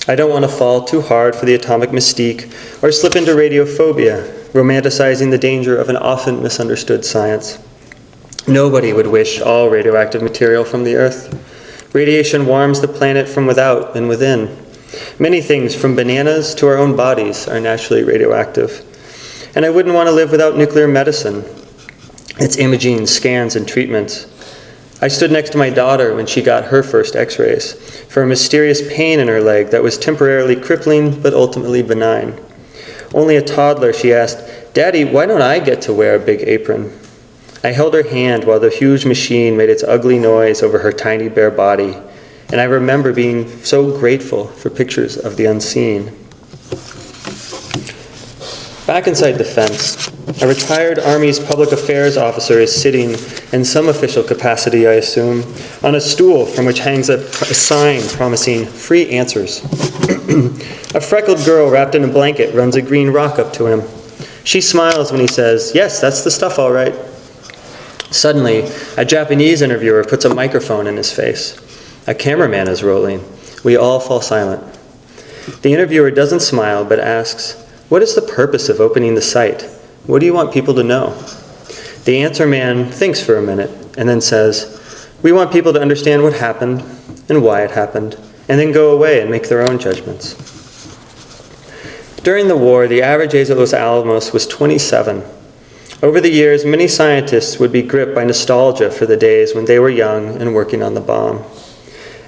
I don't want to fall too hard for the atomic mystique or slip into radiophobia, romanticizing the danger of an often misunderstood science. Nobody would wish all radioactive material from the Earth. Radiation warms the planet from without and within. Many things, from bananas to our own bodies, are naturally radioactive. And I wouldn't want to live without nuclear medicine, its imaging, scans, and treatments. I stood next to my daughter when she got her first x-rays for a mysterious pain in her leg that was temporarily crippling but ultimately benign. Only a toddler, she asked, "Daddy, why don't I get to wear a big apron?" I held her hand while the huge machine made its ugly noise over her tiny bare body, and I remember being so grateful for pictures of the unseen. Back inside the fence, a retired Army's public affairs officer is sitting, in some official capacity I assume, on a stool from which hangs a sign promising free answers. A freckled girl wrapped in a blanket runs a green rock up to him. She smiles when he says, "Yes, that's the stuff all right." Suddenly, a Japanese interviewer puts a microphone in his face. A cameraman is rolling. We all fall silent. The interviewer doesn't smile but asks, "What is the purpose of opening the site? What do you want people to know?" The answer man thinks for a minute and then says, "We want people to understand what happened and why it happened, and then go away and make their own judgments." During the war, the average age at Los Alamos was 27. Over the years, many scientists would be gripped by nostalgia for the days when they were young and working on the bomb.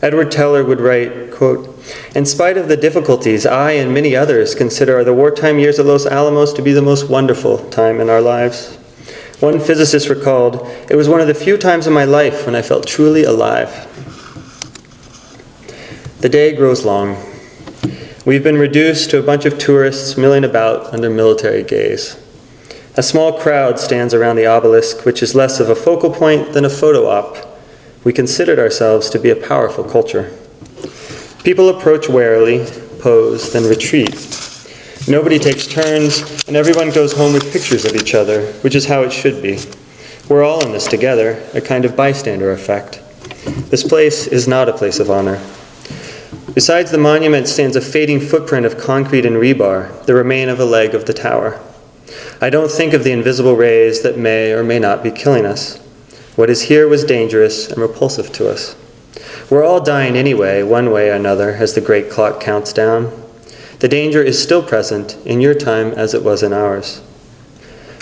Edward Teller would write, quote, "In spite of the difficulties, I and many others consider the wartime years at Los Alamos to be the most wonderful time in our lives." One physicist recalled, "It was one of the few times in my life when I felt truly alive." The day grows long. We've been reduced to a bunch of tourists milling about under military gaze. A small crowd stands around the obelisk, which is less of a focal point than a photo op. We considered ourselves to be a powerful culture. People approach warily, pose, then retreat. Nobody takes turns, and everyone goes home with pictures of each other, which is how it should be. We're all in this together, a kind of bystander effect. This place is not a place of honor. Besides the monument stands a fading footprint of concrete and rebar, the remain of a leg of the tower. I don't think of the invisible rays that may or may not be killing us. What is here was dangerous and repulsive to us. We're all dying anyway, one way or another, as the great clock counts down. The danger is still present in your time as it was in ours.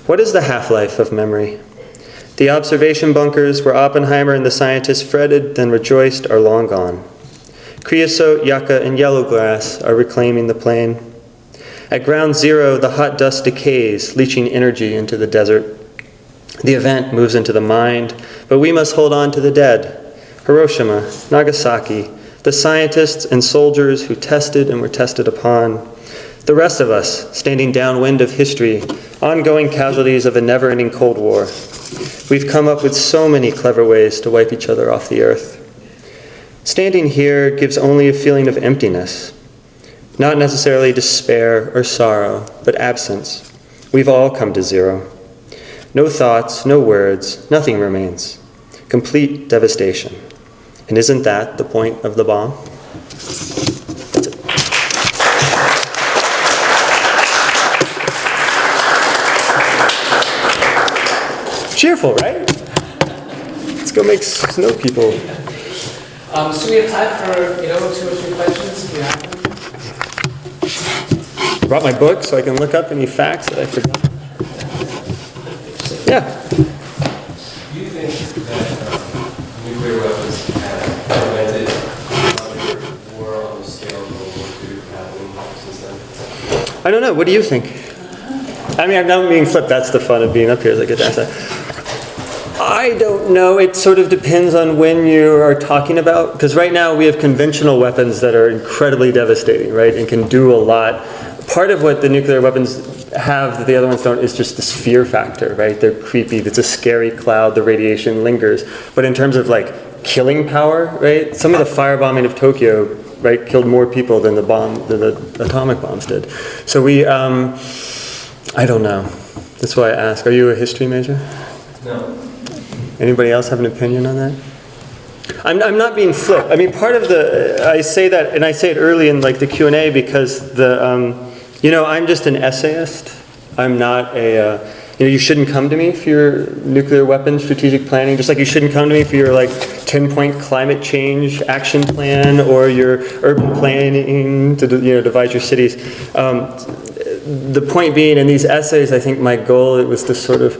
What is the half-life of memory? The observation bunkers where Oppenheimer and the scientists fretted, then rejoiced, are long gone. Creosote, yucca, and yellowgrass are reclaiming the plain. At ground zero, the hot dust decays, leaching energy into the desert. The event moves into the mind, but we must hold on to the dead. Hiroshima, Nagasaki, the scientists and soldiers who tested and were tested upon. The rest of us, standing downwind of history, ongoing casualties of a never-ending Cold War. We've come up with so many clever ways to wipe each other off the earth. Standing here gives only a feeling of emptiness. Not necessarily despair or sorrow, but absence. We've all come to zero. No thoughts, no words, nothing remains. Complete devastation. And isn't that the point of the bomb? That's it. Cheerful, right? Let's go make snow people. So we have time for, 2 or 3 questions if you have them. I brought my book so I can look up any facts that I forgot. Yeah. Do you think that nuclear weapons have prevented another war on the scale of World War II happening since then? I don't know. What do you think? I mean, I'm not being flipped. That's the fun of being up here, is I get to ask that. I don't know. It sort of depends on when you are talking about. Because right now we have conventional weapons that are incredibly devastating, right, and can do a lot. Part of what the nuclear weapons have that the other ones don't is just this fear factor, right? They're creepy. It's a scary cloud. The radiation lingers. But in terms of like killing power, right? Some of the firebombing of Tokyo, right, killed more people than the atomic bombs did. So we, I don't know. That's why I ask. Are you a history major? No. Anybody else have an opinion on that? I'm not being flipped. I mean, part of I say that, and I say it early in like the Q&A because I'm just an essayist. I'm not you shouldn't come to me for your nuclear weapons strategic planning, just like you shouldn't come to me for your like 10-point climate change action plan or your urban planning to devise your cities. The point being, in these essays, I think my goal, it was to sort of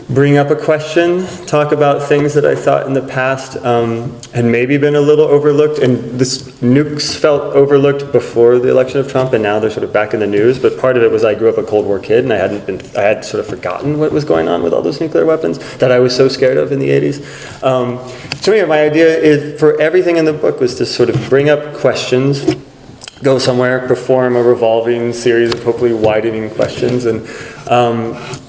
bring up a question, talk about things that I thought in the past had maybe been a little overlooked, and this nukes felt overlooked before the election of Trump, and now they're sort of back in the news. But part of it was I grew up a Cold War kid, and I had sort of forgotten what was going on with all those nuclear weapons that I was so scared of in the 80s. So anyway, my idea is for everything in the book was to sort of bring up questions, go somewhere, perform a revolving series of hopefully widening questions, and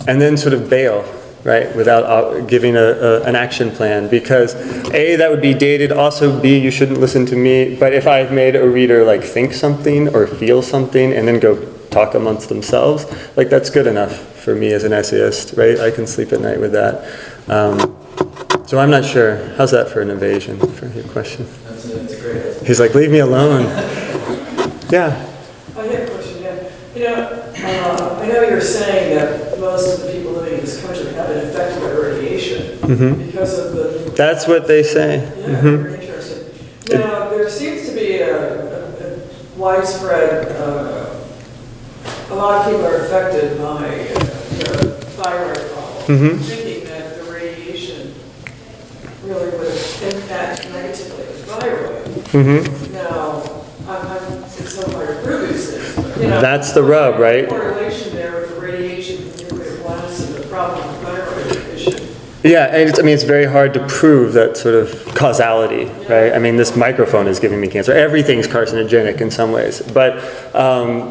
then sort of bail. Right, without giving an action plan, because A, that would be dated, also B, you shouldn't listen to me, but if I've made a reader like think something or feel something and then go talk amongst themselves, like that's good enough for me as an essayist, right? I can sleep at night with that. So I'm not sure. How's that for an evasion for your question? That's a great answer. He's like, leave me alone. Yeah. I have a question, I know you're saying that most of the people living in this country have been affected by radiation because of the... That's what they say. Yeah, very interesting. Now, there seems to be a widespread... a lot of people are affected by the thyroid problem, thinking that the radiation really would impact negatively the thyroid. Now, it's so hard to prove these things, but, That's the rub, right? Correlation there with the radiation from nuclear blasts and the problem with thyroid issue. Yeah, and it's very hard to prove that sort of causality, right? I mean, this microphone is giving me cancer. Everything's carcinogenic in some ways. But,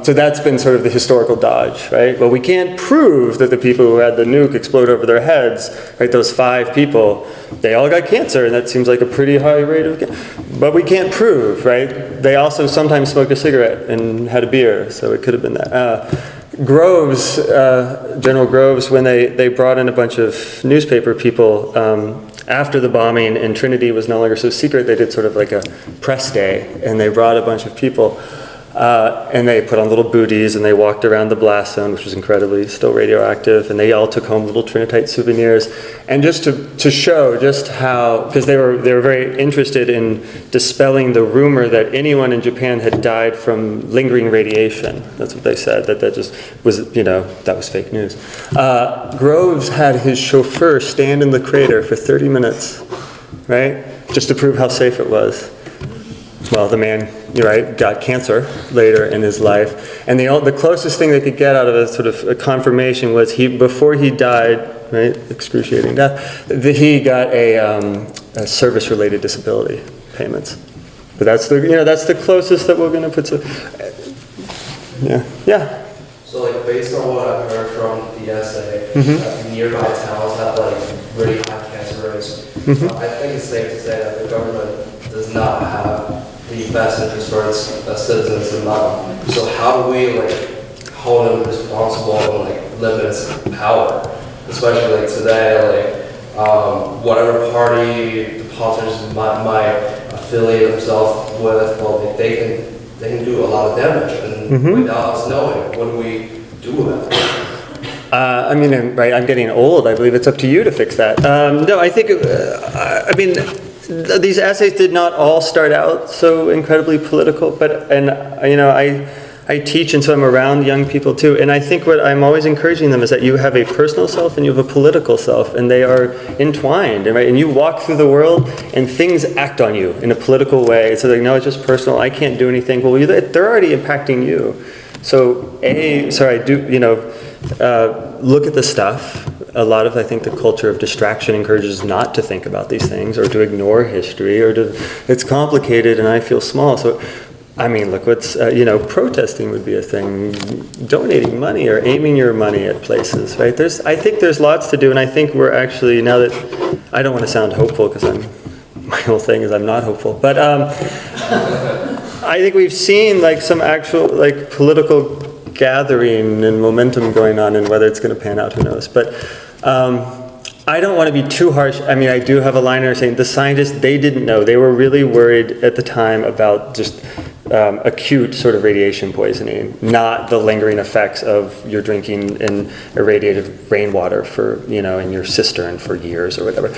so that's been sort of the historical dodge, right? Well, we can't prove that the people who had the nuke explode over their heads, right, those 5 people, they all got cancer, and that seems like a pretty high rate of cancer. But we can't prove, right? They also sometimes smoked a cigarette and had a beer, so it could have been that. Groves, General Groves, when they brought in a bunch of newspaper people after the bombing and Trinity was no longer so secret, they did sort of like a press day, and they brought a bunch of people. And they put on little booties and they walked around the blast zone, which was incredibly still radioactive, and they all took home little Trinitite souvenirs. And just to show just how, because they were very interested in dispelling the rumor that anyone in Japan had died from lingering radiation. That's what they said, that just was, that was fake news. Groves had his chauffeur stand in the crater for 30 minutes, right? Just to prove how safe it was. Well, the man, you're right, got cancer later in his life. And the closest thing they could get out of a sort of a confirmation was before he died, right, excruciating death, he got a service-related disability payments. But that's the closest that we're going to put to, yeah. So like based on what I've heard from the essay, nearby towns have like really high cancer rates. I think it's safe to say that the government does not have the best interest for its citizens in mind. So how do we like hold them responsible and like limit its power? Especially like today, like whatever party the politicians might affiliate themselves with, well, they can do a lot of damage, and without us knowing, what do we do about it? I mean, right, I'm getting old. I believe it's up to you to fix that. No, I think, these essays did not all start out so incredibly political, I teach, and so I'm around young people too, and I think what I'm always encouraging them is that you have a personal self and you have a political self, and they are entwined, right? And you walk through the world and things act on you in a political way. So no, it's just personal, I can't do anything. Well, they're already impacting you. So look at the stuff. A lot of, I think, the culture of distraction encourages not to think about these things or to ignore history it's complicated and I feel small. So, I mean, look, protesting would be a thing, donating money or aiming your money at places, right? I think there's lots to do, and I think we're actually, now that, I don't want to sound hopeful because my whole thing is I'm not hopeful, but I think we've seen like some actual like political gathering and momentum going on, and whether it's going to pan out, who knows. But I don't want to be too harsh. I mean, I do have a liner saying the scientists, they didn't know. They were really worried at the time about just acute sort of radiation poisoning, not the lingering effects of you're drinking in irradiated rainwater for, in your cistern for years or whatever.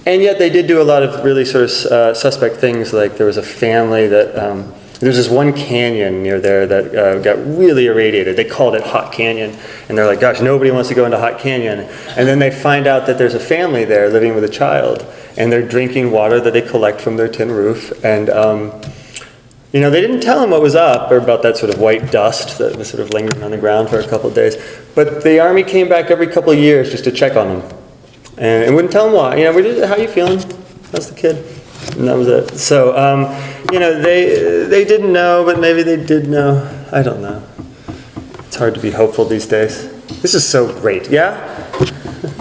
And yet they did do a lot of really sort of suspect things, like there was a family that, there's this one canyon near there that got really irradiated. They called it Hot Canyon, and they're like, gosh, nobody wants to go into Hot Canyon. And then they find out that there's a family there living with a child, and they're drinking water that they collect from their tin roof. And, they didn't tell them what was up, or about that sort of white dust that was sort of lingering on the ground for a couple of days. But the Army came back every couple of years just to check on them. And wouldn't tell them why. How you feeling? How's the kid? And that was it. So, they didn't know, but maybe they did know. I don't know. It's hard to be hopeful these days. This is so great. Yeah? You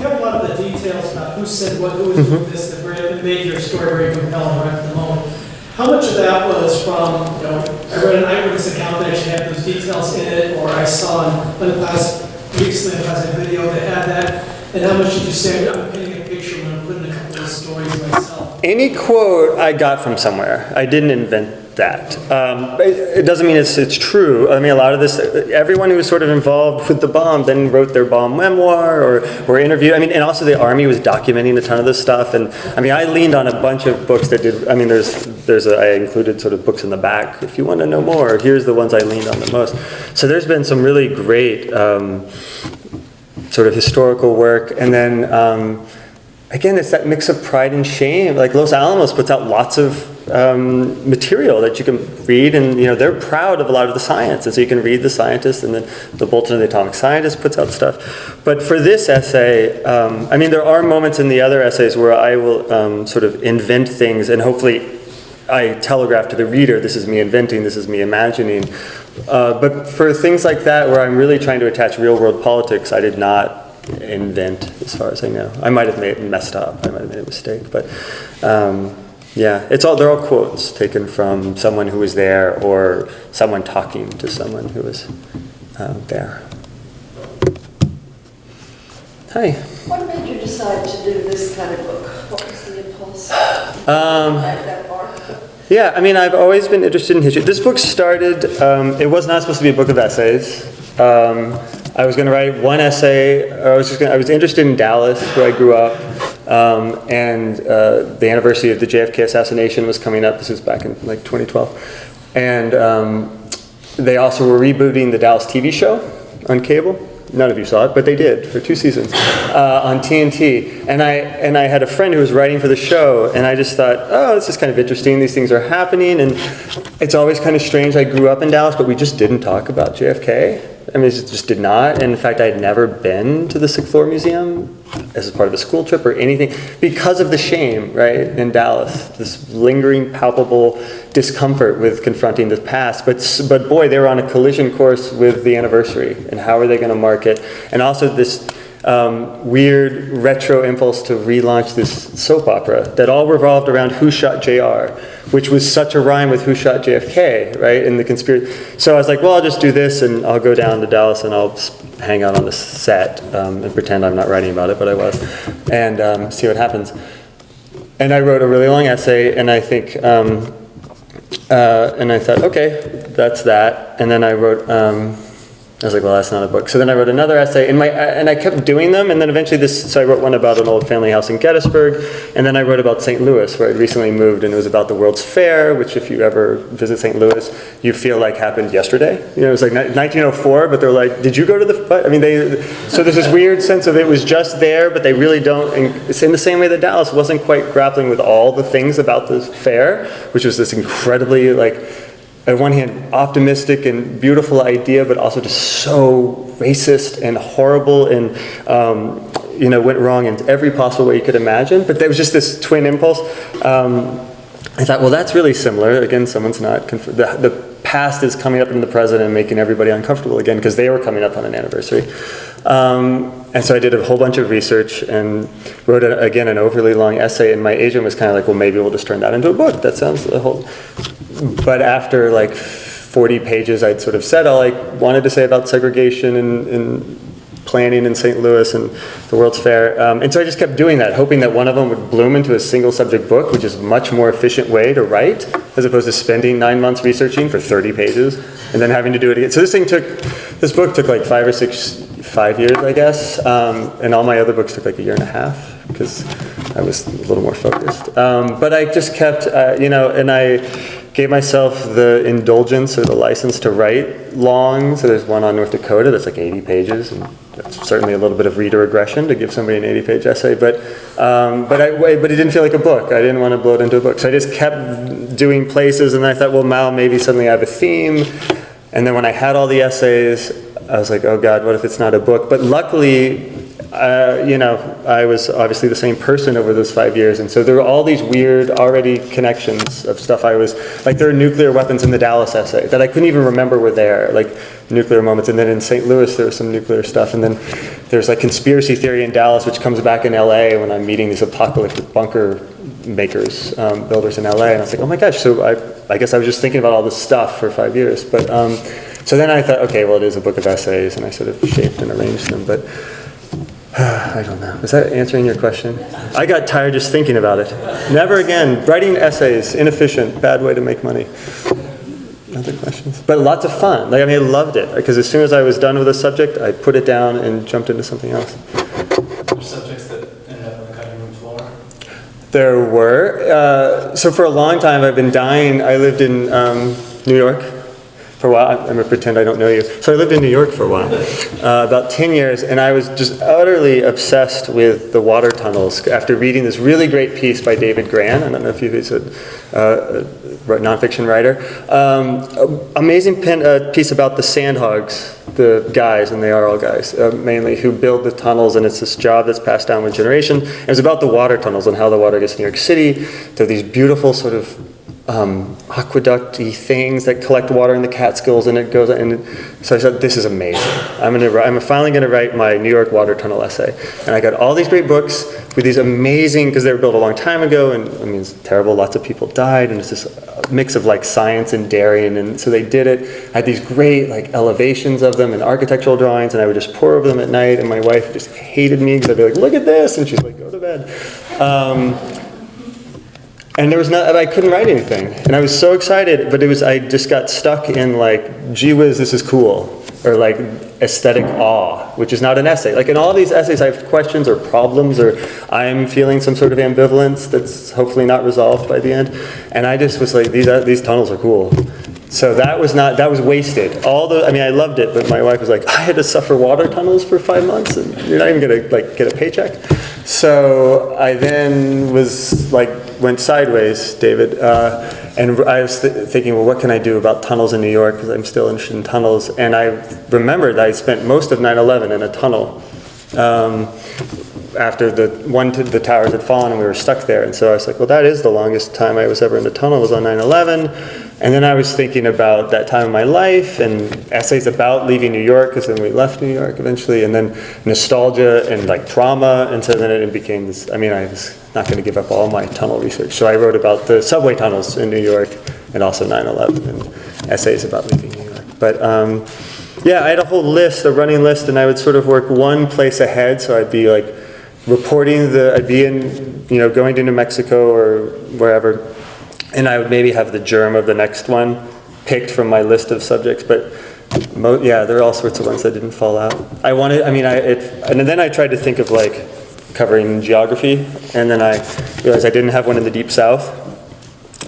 have a lot of the details about who said what, who was doing this, that made your story very compelling right at the moment. How much of that was from, I read an eyewitness account that actually had those details in it, or I saw recently in a video that had that, and how much did you say, I'm painting a picture when I'm putting a couple of stories myself? Any quote I got from somewhere. I didn't invent that. It doesn't mean it's true. I mean, a lot of this, everyone who was sort of involved with the bomb then wrote their bomb memoir or interviewed. I mean, and also the Army was documenting a ton of this stuff. And I mean, I leaned on a bunch of books that did, I mean, I included sort of books in the back. If you want to know more, here's the ones I leaned on the most. So there's been some really great sort of historical work. And then, again, it's that mix of pride and shame. Like Los Alamos puts out lots of material that you can read, and they're proud of a lot of the science, and so you can read the scientists, and then the Bulletin of the Atomic Scientist puts out stuff. But for this essay, I mean, there are moments in the other essays where I will sort of invent things, and hopefully I telegraph to the reader, this is me inventing, this is me imagining. But for things like that, where I'm really trying to attach real-world politics, I did not invent, as far as I know. I might have messed up. I might have made a mistake, but yeah, they're all quotes taken from someone who was there or someone talking to someone who was there. Hi. What made you decide to do this kind of book? What was the impulse? That far? Yeah, I mean, I've always been interested in history. This book started, it was not supposed to be a book of essays. I was going to write one essay. I was interested in Dallas, where I grew up, and the anniversary of the JFK assassination was coming up. This was back in like 2012. And they also were rebooting the Dallas TV show on cable. None of you saw it, but they did for 2 seasons on TNT. And I had a friend who was writing for the show, and I just thought, oh, this is kind of interesting. These things are happening, and it's always kind of strange. I grew up in Dallas, but we just didn't talk about JFK. I mean, it just did not. And in fact, I had never been to the Sixth Floor Museum as part of a school trip or anything because of the shame, right, in Dallas. This lingering, palpable discomfort with confronting the past. But boy, they were on a collision course with the anniversary, and how are they going to mark it? And also this weird retro impulse to relaunch this soap opera that all revolved around Who Shot JR, which was such a rhyme with Who Shot JFK, right? In the conspiracy. So I was like, well, I'll just do this, and I'll go down to Dallas, and I'll hang out on the set and pretend I'm not writing about it, but I was, and see what happens. And I wrote a really long essay, and I think, and I thought, okay, that's that. And then I wrote. I was like, well, that's not a book. So then I wrote another essay, and I kept doing them, and then eventually so I wrote one about an old family house in Gettysburg, and then I wrote about St. Louis, where I'd recently moved, and it was about the World's Fair, which if you ever visit St. Louis, you feel like happened yesterday. You know, it was like 1904, but they're like, did you go to the, I mean, so there's this weird sense of it was just there, but they really don't, and it's in the same way that Dallas wasn't quite grappling with all the things about the fair, which was this incredibly, like, on one hand, optimistic and beautiful idea, but also just so racist and horrible and, went wrong in every possible way you could imagine. But there was just this twin impulse. I thought, well, that's really similar. Again, someone's not, the past is coming up in the present and making everybody uncomfortable again because they were coming up on an anniversary. And so I did a whole bunch of research and wrote, again, an overly long essay, and my agent was kind of like, well, maybe we'll just turn that into a book. That sounds a whole... But after like 40 pages, I'd sort of said all I wanted to say about segregation and planning in St. Louis and the World's Fair. And so I just kept doing that, hoping that one of them would bloom into a single subject book, which is a much more efficient way to write, as opposed to spending 9 months researching for 30 pages and then having to do it again. So this book took like 5 years, I guess. And all my other books took like a year and a half because I was a little more focused. But I just kept, and I gave myself the indulgence or the license to write long. So there's one on North Dakota that's like 80 pages, and that's certainly a little bit of reader aggression to give somebody an 80-page essay. But it didn't feel like a book. I didn't want to blow it into a book. So I just kept doing places, and I thought, well, now maybe suddenly I have a theme. And then when I had all the essays, I was like, oh God, what if it's not a book? But luckily, I was obviously the same person over those 5 years, and so there were all these weird already connections of stuff I was, like there are nuclear weapons in the Dallas essay that I couldn't even remember were there, like nuclear moments, and then in St. Louis there was some nuclear stuff, and then there's like conspiracy theory in Dallas, which comes back in LA when I'm meeting these apocalyptic bunker makers, builders in LA, and I was like, oh my gosh, so I guess I was just thinking about all this stuff for 5 years, but so then I thought, okay, well it is a book of essays, and I sort of shaped and arranged them, but I don't know. Is that answering your question? I got tired just thinking about it. Never again. Writing essays, inefficient, bad way to make money. Other questions? But lots of fun. Like, I mean, I loved it. Because as soon as I was done with a subject, I put it down and jumped into something else. Were subjects that ended up on the cutting room floor? There were. So for a long time, I've been dying. I lived in New York for a while. I'm going to pretend I don't know you. So I lived in New York for a while, about 10 years, and I was just utterly obsessed with the water tunnels after reading this really great piece by David Grann. I don't know if he's a nonfiction writer. Amazing piece about the sandhogs, the guys, and they are all guys, mainly, who build the tunnels, and it's this job that's passed down with generation. It was about the water tunnels and how the water gets to New York City. There are these beautiful sort of aqueduct-y things that collect water in the Catskills, and it goes. And so I said, "This is amazing. I'm finally going to write my New York water tunnel essay." And I got all these great books with these amazing, because they were built a long time ago, and I mean it's terrible. Lots of people died, and it's this mix of like science and Darien, and so they did it. I had these great like elevations of them and architectural drawings, and I would just pore over them at night. And my wife just hated me because I'd be like, "Look at this," and she's like, "Go to bed." And there was not, I couldn't write anything. And I was so excited, but I just got stuck in like, gee whiz, this is cool. Or like aesthetic awe, which is not an essay. Like in all these essays, I have questions or problems, or I'm feeling some sort of ambivalence that's hopefully not resolved by the end. And I just was like, these tunnels are cool. So that was wasted. I loved it, but my wife was like, I had to suffer water tunnels for 5 months, and you're not even gonna like get a paycheck. So I then went sideways, David, and I was thinking, well, what can I do about tunnels in New York, because I'm still interested in tunnels. And I remembered that I spent most of 9/11 in a tunnel. After the towers had fallen and we were stuck there. And so I was like, well, that is the longest time I was ever in a tunnel, was on 9/11. And then I was thinking about that time of my life and essays about leaving New York, because then we left New York eventually, and then nostalgia and like trauma. And so then it became this, I was not going to give up all my tunnel research. So I wrote about the subway tunnels in New York and also 9/11 and essays about leaving New York. But yeah, I had a whole list, a running list, and I would sort of work one place ahead. So I'd be like reporting I'd be in, going to New Mexico or wherever, and I would maybe have the germ of the next one picked from my list of subjects, but there are all sorts of ones that didn't fall out. And then I tried to think of like covering geography, and then I realized I didn't have one in the Deep South,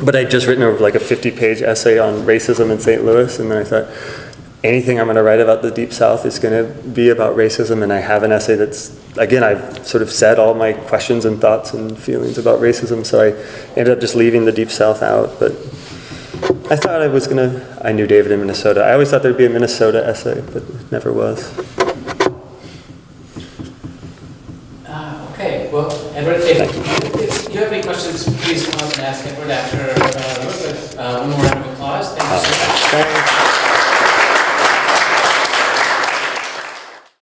but I'd just written like a 50-page essay on racism in St. Louis, and then I thought, anything I'm going to write about the Deep South is going to be about racism, and I have an essay that's, again, I've sort of said all my questions and thoughts and feelings about racism, so I ended up just leaving the Deep South out. But I thought I knew David in Minnesota. I always thought there'd be a Minnesota essay, but it never was. Okay, well, Edward, if you have any questions, please come up and ask Edward after one more round of applause. Thank you so much. Thanks.